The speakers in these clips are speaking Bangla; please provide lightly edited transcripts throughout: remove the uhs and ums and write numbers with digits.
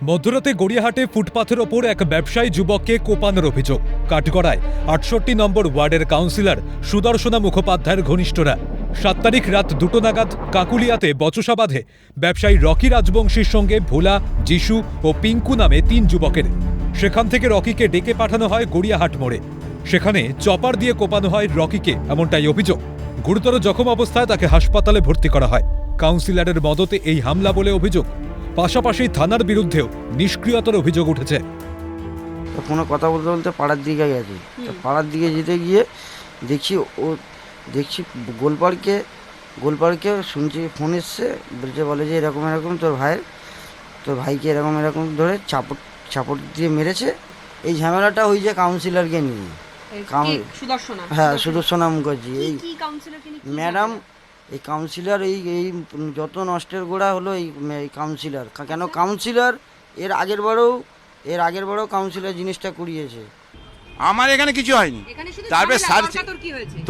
মধ্যরাতে গড়িয়াহাটে ফুটপাথের ওপর এক ব্যবসায়ী যুবককে কোপানোর অভিযোগ। কাঠগড়ায় ৬৮ নম্বর ওয়ার্ডের কাউন্সিলর সুদর্শনা মুখোপাধ্যায়ের ঘনিষ্ঠরা ৭ তারিখ রাত ২টো নাগাদ কাকুলিয়াতে বচসা বাঁধে ব্যবসায়ী রকি রাজবংশীর সঙ্গে ভোলা, যিশু ও পিঙ্কু নামে ৩ যুবকের। সেখান থেকে রকিকে ডেকে পাঠানো হয় গড়িয়াহাট মোড়ে। সেখানে চপার দিয়ে কোপানো হয় রকিকে, এমনটাই অভিযোগ। গুরুতর জখম অবস্থায় তাকে হাসপাতালে ভর্তি করা হয়। কাউন্সিলরের মদতে এই হামলা বলে অভিযোগ। পাশাপাশি থানার বিরুদ্ধেও নিষ্ক্রিয়তার অভিযোগ উঠেছে। কোনো কথা বলতে বলতে পাড়ার দিকে গেছে, তো পাড়ার দিকে যেতে গিয়ে দেখছি গোলপাড়কে শুনছি ফোন এসছে, বলে যে এরকম তোর ভাইকে এরকম ধরে চাপট দিয়ে মেরেছে। এই ঝামেলাটা হয়েছে কাউন্সিলরকে নিয়ে। হ্যাঁ, সুদর্শনা মুখার্জি। এই ম্যাডাম, এই কাউন্সিলর এই যত নষ্টের গোড়া হলো এই কাউন্সিলর। কেন কাউন্সিলর এর আগের বারেও কাউন্সিলর জিনিসটা করিয়েছে। আমার এখানে কিছু হয়নি। তারপরে স্যার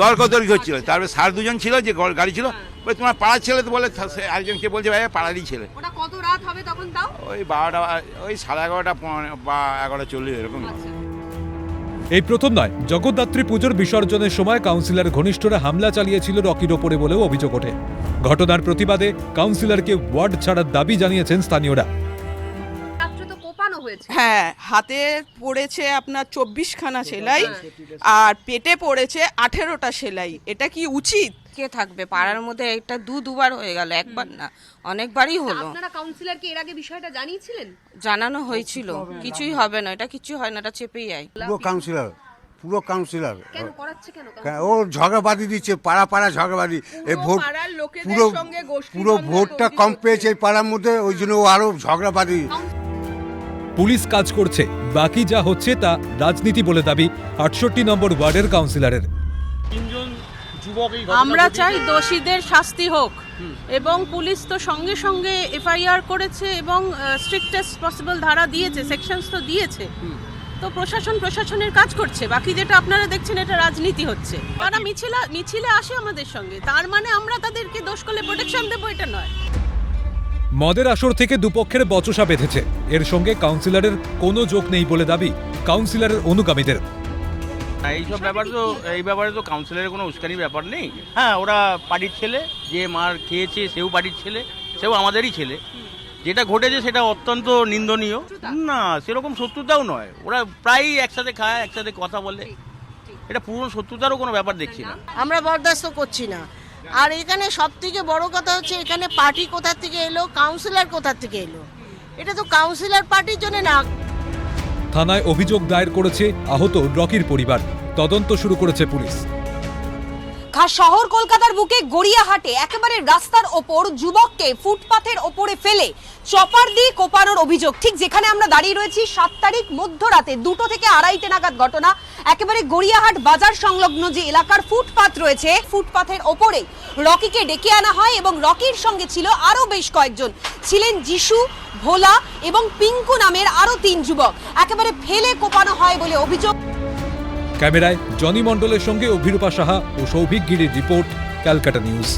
তর্কতর্কি হচ্ছিল, তারপরে স্যার দুজন ছিল যে গাড়ি ছিল, ওই তোমার পাড়ার ছেলে তো বলে আরেকজনকে বলছে ভাই পাড়ারই ছেলে। কত রাত হবে তখন? তাও ওই 12টা, ওই 11:30 বা 11:40 এরকম। এই প্রথম নয়, জগদ্ধাত্রী পুজোর বিসর্জনের সময় কাউন্সিলর ঘনিষ্ঠরা হামলা চালিয়েছিল রকির ওপরে বলেও অভিযোগ ওঠে। ঘটনার প্রতিবাদে কাউন্সিলরকে ওয়ার্ড ছাড়ার দাবি জানিয়েছেন স্থানীয়রা। হ্যাঁ, হাতে পড়েছে আপনার 24খানা সেলাই, আর পেটে পড়েছে 18টা সেলাই। এটা কি উচিত? কে থাকবে পাড়ার মধ্যে? এটা দুবার হয়ে গেল, একবার না অনেকবারই হলো। আপনারা কাউন্সিলরকে এর আগে বিষয়টা জানিয়েছিলেন? জানানো হয়েছিল, কিছুই হবে না, এটা কিছু হয় না, এটা চেপেই যায়। পুরো কাউন্সিলর কেন করাচ্ছে? কেন ও ঝগড়াবাদি দিচ্ছে, পাড়া ঝগড়াবাদি। এই ভোট পুরো ভোটটা কম পেয়েছে এই পাড়ার মধ্যে, ওই জন্য ও আরো ঝগড়াবাদি। পুলিশ কাজ করছে, বাকি যা হচ্ছে তা রাজনীতি বলে দাবি ৬৮ নম্বর ওয়ার্ডের কাউন্সিলরের। আমরা চাই দোষীদের শাস্তি হোক, এবং পুলিশ তো সঙ্গে সঙ্গে এফআইআর করেছে এবং স্ট্রিক্টেস্ট পসিবল ধারা দিয়েছে, সেকশনস তো দিয়েছে। তো প্রশাসনের কাজ করছে। বাকি যেটা আপনারা দেখছেন এটা রাজনীতি হচ্ছে। তারা মিছিলে আসে আমাদের সঙ্গে, তার মানে আমরা তাদেরকে দোষ করলে প্রোটেকশন দেবো, এটা নয়। মদের আসর থেকে দুপক্ষের বচসা বেঁধেছে, এর সঙ্গে কাউন্সিলরের কোনো যোগ নেই বলে দাবি কাউন্সিলরের অনুগামীদের। এই ব্যাপারে তো কাউন্সিলরের কোনো উস্কানির ব্যাপার নেই। হ্যাঁ, ওরা পার্টির ছেলে, যে মার খেয়েছে সেও পার্টির ছেলে, সেও আমাদেরই ছেলে। যেটা ঘটেছে সেটা অত্যন্ত নিন্দনীয়। না, সেরকম শত্রুতাও নয়। ওরা প্রায়ই একসাথে খায়, একসাথে কথা বলে। এটা পুরো শত্রুতারও কোনো ব্যাপার দেখছি না। আমরা বরদাস্ত করছি না। আর এখানে সব থেকে বড় কথা হচ্ছে, এখানে পার্টি কোথা থেকে এলো, কাউন্সিলর কোথা থেকে এলো? এটা তো কাউন্সিলর পার্টির জন্য না। থানায় অভিযোগ দায়ের করেছে আহত রকির পরিবার। তদন্ত শুরু করেছে পুলিশ। শহর কলকাতার বুকে গড়িয়াহাটে একেবারে রাস্তার ওপর যুবককে ফুটপাথের ওপরে ফেলে চপার দিয়ে কোপানোর অভিযোগ। ঠিক যেখানে আমরা দাঁড়িয়ে রয়েছি, ৭ তারিখ মধ্যরাতে 2টো থেকে 2:30 নাগাদ ঘটনা। একেবারে গড়িয়াহাট বাজার সংলগ্ন যে এলাকার ফুটপাথ রয়েছে, ফুটপাথের ওপরে রকিকে ডেকে আনা হয় এবং রকির সঙ্গে ছিল আরো বেশ কয়েকজন। ছিলেন যিশু, ভোলা এবং পিঙ্কু নামের আরো 3 যুবক। একেবারে ফেলে কোপানো হয় বলে অভিযোগ। ক্যামেরায় জনি মণ্ডলের সঙ্গে অভিরূপা সাহা ও সৌভিক গিরির রিপোর্ট, ক্যালকাটা নিউজ।